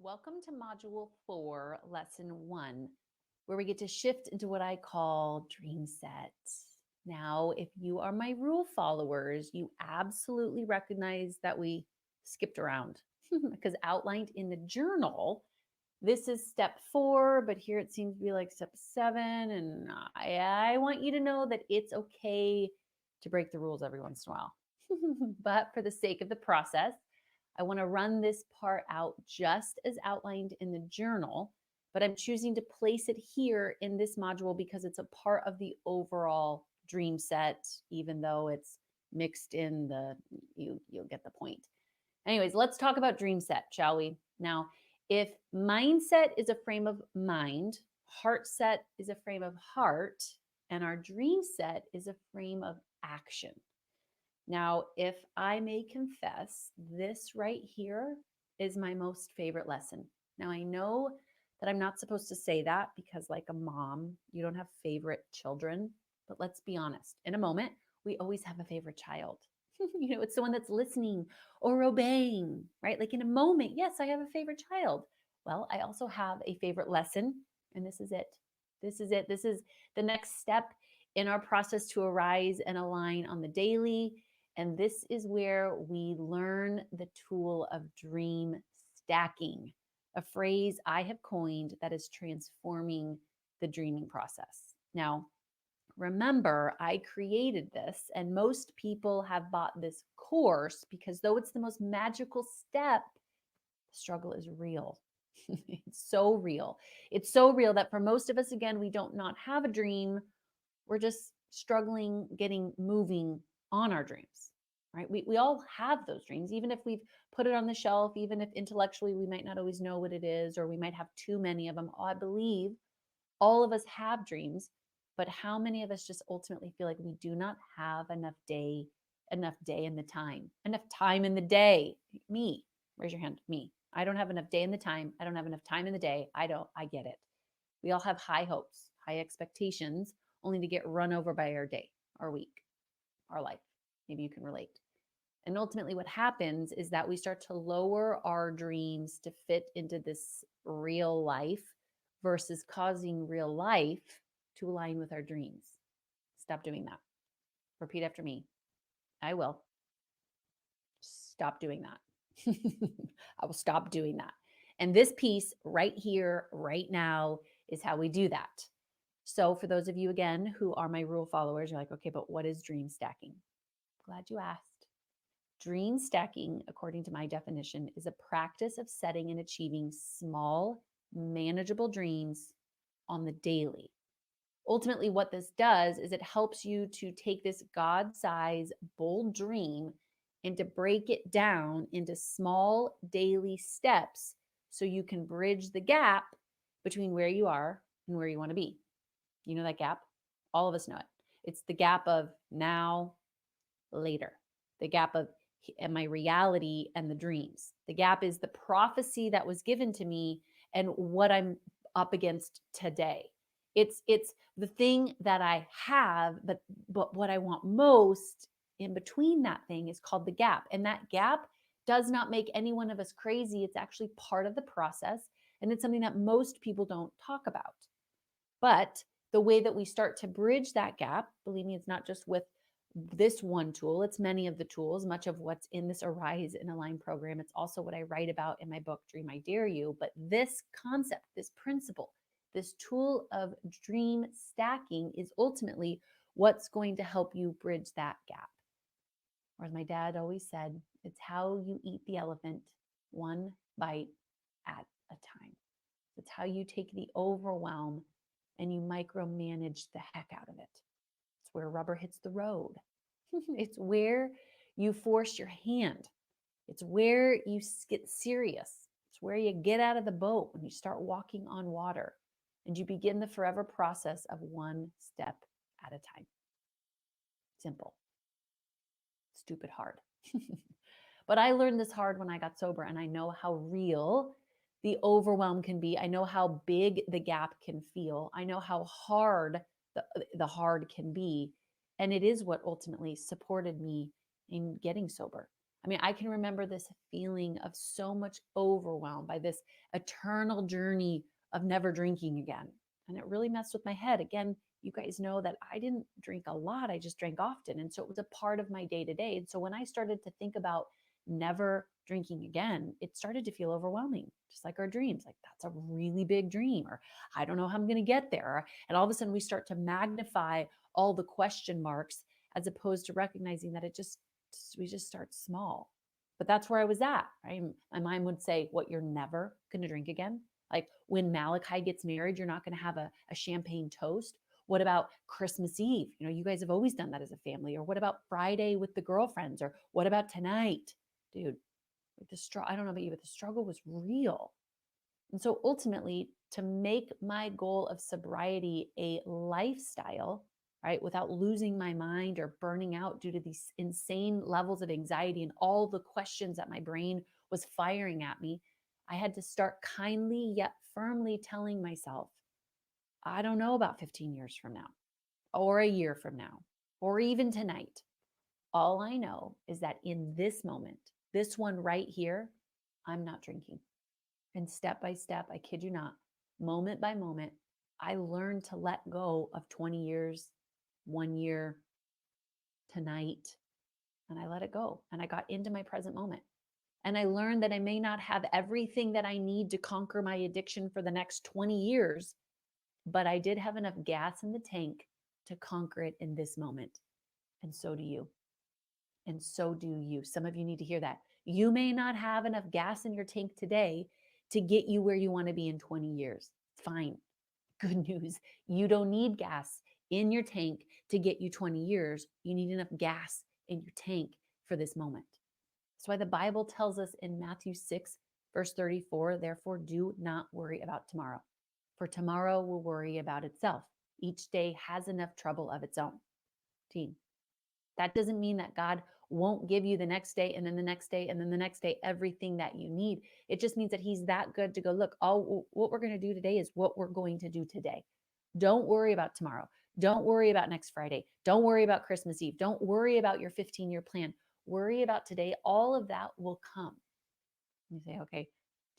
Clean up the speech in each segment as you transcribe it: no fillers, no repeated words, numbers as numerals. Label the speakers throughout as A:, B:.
A: Welcome to Module 4, Lesson 1, where we get to shift into what I call dream set. Now, if you are my rule followers, you absolutely recognize that we skipped around because outlined in the journal, this is step 4, but here it seems to be like step 7. And I want you to know that it's okay to break the rules every once in a while. But for the sake of the process, I want to run this part out just as outlined in the journal, but I'm choosing to place it here in this module because it's a part of the overall dream set, even though it's mixed in you'll get the point. Anyways, let's talk about dream set, shall we? Now, if mindset is a frame of mind, heart set is a frame of heart, and our dream set is a frame of action. Now, if I may confess, this right here is my most favorite lesson. Now, I know that I'm not supposed to say that because, like a mom, you don't have favorite children. But let's be honest, in a moment, we always have a favorite child. It's the one that's listening or obeying, right? Like in a moment, yes, I have a favorite child. Well, I also have a favorite lesson, and this is it. This is it. This is the next step in our process to arise and align on the daily. And this is where we learn the tool of dream stacking, a phrase I have coined that is transforming the dreaming process. Now, remember, I created this, and most people have bought this course because though it's the most magical step, the struggle is real. It's so real. It's so real that for most of us, again, we don't not have a dream. We're just struggling getting moving on our dreams, right? We all have those dreams, even if we've put it on the shelf, even if intellectually we might not always know what it is, or we might have too many of them. I believe all of us have dreams, but how many of us just ultimately feel like we do not have enough day in the time, enough time in the day? Me, raise your hand. Me. I don't have enough day in the time. I don't have enough time in the day. I get it. We all have high hopes, high expectations, only to get run over by our day, our week, our life. Maybe you can relate. And ultimately, what happens is that we start to lower our dreams to fit into this real life versus causing real life to align with our dreams. Stop doing that. Repeat after me. I will stop doing that. I will stop doing that. And this piece right here, right now, is how we do that. So, for those of you again who are my rule followers, you're like, okay, but what is dream stacking? Glad you asked. Dream stacking, according to my definition, is a practice of setting and achieving small, manageable dreams on the daily. Ultimately, what this does is it helps you to take this God size, bold dream and to break it down into small daily steps so you can bridge the gap between where you are and where you want to be. You know that gap? All of us know it. It's the gap of now, later, the gap of my reality and the dreams. The gap is the prophecy that was given to me and what I'm up against today. It's the thing that I have, but what I want most in between that thing is called the gap. And that gap does not make any one of us crazy. It's actually part of the process. And it's something that most people don't talk about. But the way that we start to bridge that gap, believe me, it's not just with this one tool, it's many of the tools, much of what's in this Arise and Align program. It's also what I write about in my book, Dream I Dare You. But this concept, this principle, this tool of dream stacking is ultimately what's going to help you bridge that gap. Or as my dad always said, it's how you eat the elephant one bite at a time. It's how you take the overwhelm and you micromanage the heck out of it. It's where rubber hits the road. It's where you force your hand. It's where you get serious. It's where you get out of the boat when you start walking on water and you begin the forever process of one step at a time. Simple, stupid hard. But I learned this hard when I got sober, and I know how real the overwhelm can be. I know how big the gap can feel. I know how hard the hard can be. And it is what ultimately supported me in getting sober. I mean, I can remember this feeling of so much overwhelm by this eternal journey of never drinking again. And it really messed with my head. Again, you guys know that I didn't drink a lot, I just drank often. And so it was a part of my day to day. And so when I started to think about never drinking again, it started to feel overwhelming, just like our dreams. Like, that's a really big dream, or I don't know how I'm going to get there. And all of a sudden, we start to magnify all the question marks as opposed to recognizing that we just start small. But that's where I was at, right? My mind would say, what, you're never going to drink again? Like, when Malachi gets married, you're not going to have a champagne toast. What about Christmas Eve? You know, you guys have always done that as a family. Or what about Friday with the girlfriends? Or what about tonight? Dude, I don't know about you, but the struggle was real. And so ultimately, to make my goal of sobriety a lifestyle, right, without losing my mind or burning out due to these insane levels of anxiety and all the questions that my brain was firing at me, I had to start kindly yet firmly telling myself, I don't know about 15 years from now, or a year from now, or even tonight. All I know is that in this moment, this one right here, I'm not drinking. And step by step, I kid you not, moment by moment, I learned to let go of 20 years, 1 year, tonight, and I let it go. And I got into my present moment. And I learned that I may not have everything that I need to conquer my addiction for the next 20 years, but I did have enough gas in the tank to conquer it in this moment. And so do you. And so do you. Some of you need to hear that. You may not have enough gas in your tank today to get you where you want to be in 20 years. Fine. Good news. You don't need gas in your tank to get you 20 years. You need enough gas in your tank for this moment. That's why the Bible tells us in Matthew 6, verse 34, therefore do not worry about tomorrow, for tomorrow will worry about itself. Each day has enough trouble of its own. Team. That doesn't mean that God won't give you the next day and then the next day and then the next day everything that you need. It just means that he's that good to go, look, all what we're going to do today is what we're going to do today. Don't worry about tomorrow. Don't worry about next Friday. Don't worry about Christmas Eve. Don't worry about your 15-year plan. Worry about today. All of that will come. You say, okay,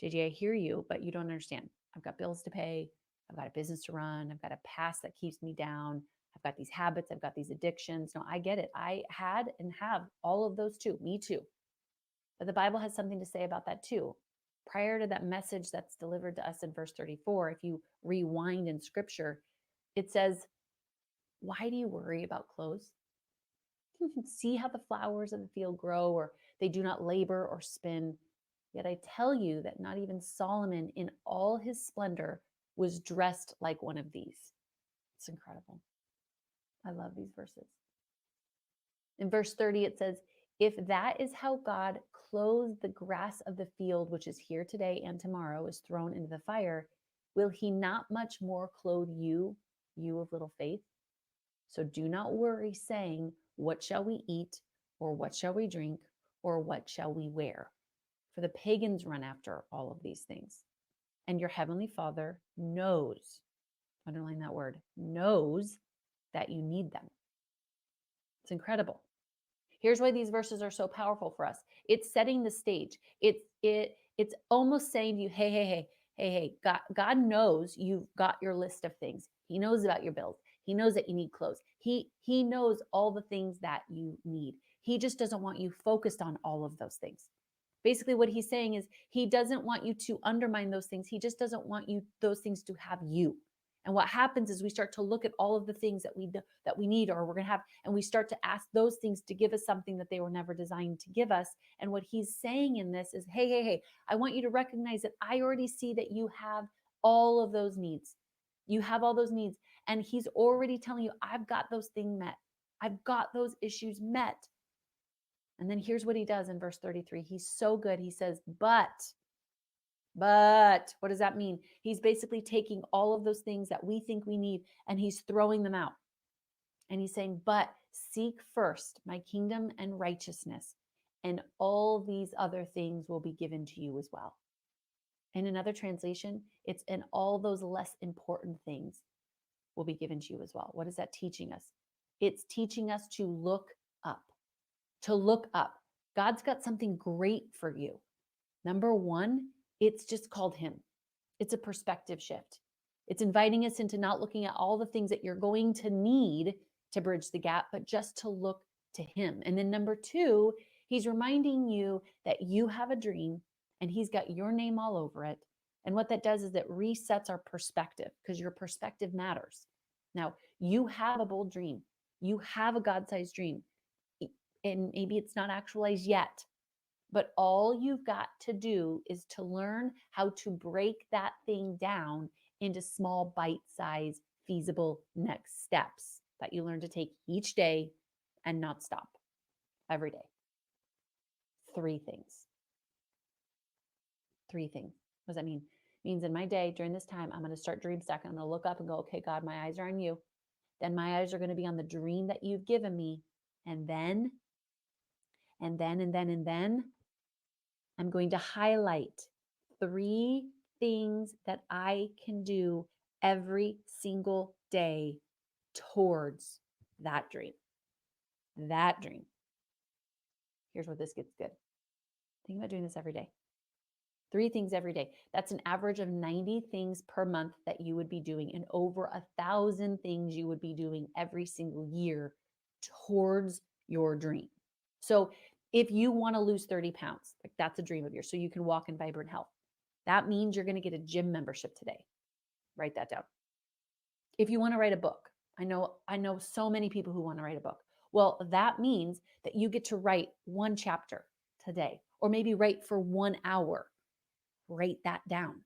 A: JJ, I hear you, but you don't understand. I've got bills to pay. I've got a business to run. I've got a past that keeps me down. I've got these habits. I've got these addictions. No, I get it. I had and have all of those too. Me too. But the Bible has something to say about that too. Prior to that message that's delivered to us in verse 34, if you rewind in scripture, it says, why do you worry about clothes? See how the flowers of the field grow, or they do not labor or spin. Yet I tell you that not even Solomon in all his splendor was dressed like one of these. It's incredible. I love these verses. In verse 30, it says, if that is how God clothes the grass of the field, which is here today and tomorrow is thrown into the fire, will he not much more clothe you, you of little faith? So do not worry, saying, what shall we eat, or what shall we drink, or what shall we wear? For the pagans run after all of these things. And your heavenly Father knows, underline that word, knows that you need them. It's incredible. Here's why these verses are so powerful for us. It's setting the stage. It's almost saying to you, hey, God knows you've got your list of things. He knows about your bills. He knows that you need clothes. He knows all the things that you need. He just doesn't want you focused on all of those things. Basically, what he's saying is he doesn't want you to undermine those things. He just doesn't want those things to have you. And what happens is we start to look at all of the things that we need or we're going to have, and we start to ask those things to give us something that they were never designed to give us. And what he's saying in this is, hey, I want you to recognize that I already see that you have all of those needs. You have all those needs. And he's already telling you, I've got those things met. I've got those issues met. And then here's what he does in verse 33. He's so good. He says, but what does that mean? He's basically taking all of those things that we think we need and he's throwing them out. And he's saying, but seek first my kingdom and righteousness, and all these other things will be given to you as well. In another translation, it's and all those less important things will be given to you as well. What is that teaching us? It's teaching us to look up, to look up. God's got something great for you. Number one, it's just called Him. It's a perspective shift. It's inviting us into not looking at all the things that you're going to need to bridge the gap, but just to look to Him. And then number two, He's reminding you that you have a dream and He's got your name all over it. And what that does is it resets our perspective, because your perspective matters. Now, you have a bold dream, you have a God sized dream, and maybe it's not actualized yet. But all you've got to do is to learn how to break that thing down into small, bite sized, feasible next steps that you learn to take each day and not stop every day. Three things. Three things. What does that mean? It means in my day during this time, I'm going to start dream stacking. I'm going to look up and go, okay, God, my eyes are on you. Then my eyes are going to be on the dream that you've given me. And then I'm going to highlight three things that I can do every single day towards that dream. That dream. Here's where this gets good. Think about doing this every day. 3 things every day. That's an average of 90 things per month that you would be doing, and over 1,000 things you would be doing every single year towards your dream. So if you want to lose 30 pounds, like that's a dream of yours, so you can walk in vibrant health, that means you're going to get a gym membership today. Write that down. If you want to write a book, I know so many people who want to write a book. Well, that means that you get to write 1 chapter today, or maybe write for 1 hour. Write that down.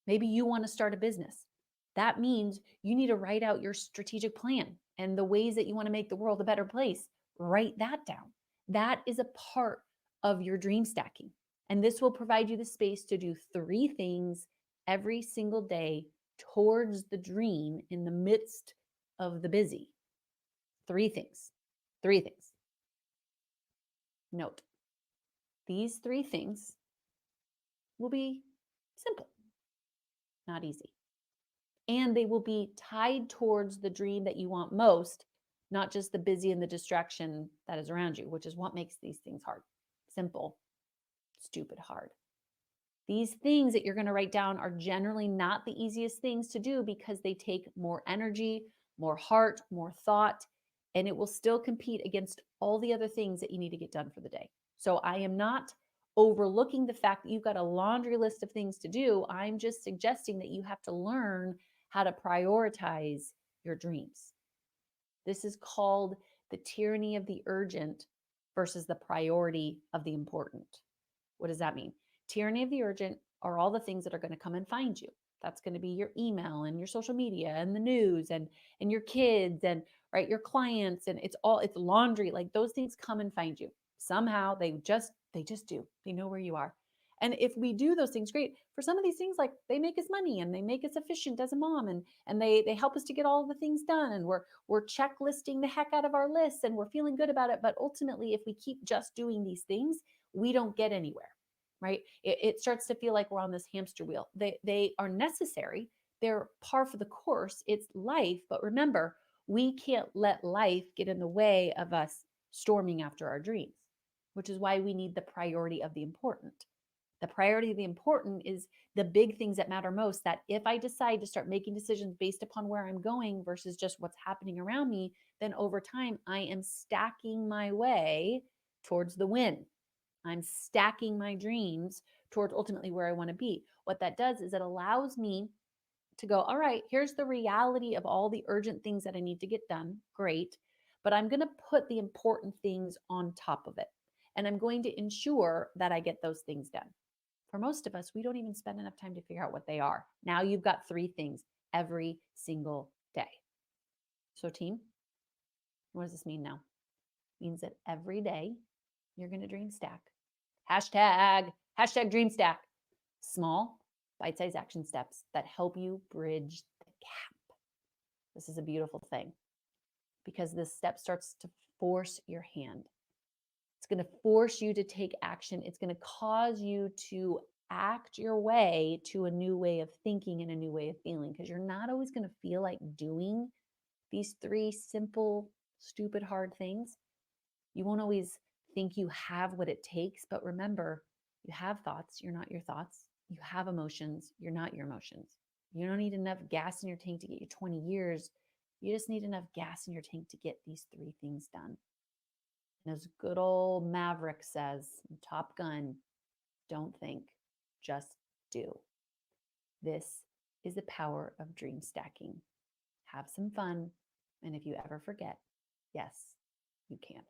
A: Maybe you want to start a business. That means you need to write out your strategic plan and the ways that you want to make the world a better place. Write that down. That is a part of your dream stacking. And this will provide you the space to do 3 things every single day towards the dream in the midst of the busy. 3 things. 3 things. Note, these 3 things will be simple, not easy. And they will be tied towards the dream that you want most, not just the busy and the distraction that is around you, which is what makes these things hard. Simple, stupid hard. These things that you're going to write down are generally not the easiest things to do because they take more energy, more heart, more thought, and it will still compete against all the other things that you need to get done for the day. So I am not overlooking the fact that you've got a laundry list of things to do. I'm just suggesting that you have to learn how to prioritize your dreams. This is called the tyranny of the urgent versus the priority of the important. What does that mean? Tyranny of the urgent are all the things that are going to come and find you. That's going to be your email and your social media and the news and your kids and right your clients, and it's laundry. Like those things come and find you. Somehow they just do. They know where you are. And if we do those things, great. For some of these things, like they make us money and they make us efficient as a mom, and they help us to get all the things done, and we're checklisting the heck out of our lists and we're feeling good about it. But ultimately, if we keep just doing these things, we don't get anywhere, right? It starts to feel like we're on this hamster wheel. They are necessary. They're par for the course. It's life. But remember, we can't let life get in the way of us storming after our dreams, which is why we need the priority of the important. The priority of the important is the big things that matter most, that if I decide to start making decisions based upon where I'm going versus just what's happening around me, then over time, I am stacking my way towards the win. I'm stacking my dreams towards ultimately where I want to be. What that does is it allows me to go, all right, here's the reality of all the urgent things that I need to get done. Great. But I'm going to put the important things on top of it. And I'm going to ensure that I get those things done. For most of us, we don't even spend enough time to figure out what they are. Now you've got 3 things every single day. So team, what does this mean now? It means that every day you're going to dream stack. Hashtag dream stack. Small, bite-sized action steps that help you bridge the gap. This is a beautiful thing because this step starts to force your hand. It's going to force you to take action. It's going to cause you to act your way to a new way of thinking and a new way of feeling, because you're not always going to feel like doing these 3 simple, stupid, hard things. You won't always think you have what it takes. But remember, you have thoughts, you're not your thoughts. You have emotions, you're not your emotions. You don't need enough gas in your tank to get you 20 years. You just need enough gas in your tank to get these three things done. And as good old Maverick says, Top Gun, don't think, just do. This is the power of dream stacking. Have some fun. And if you ever forget, yes, you can.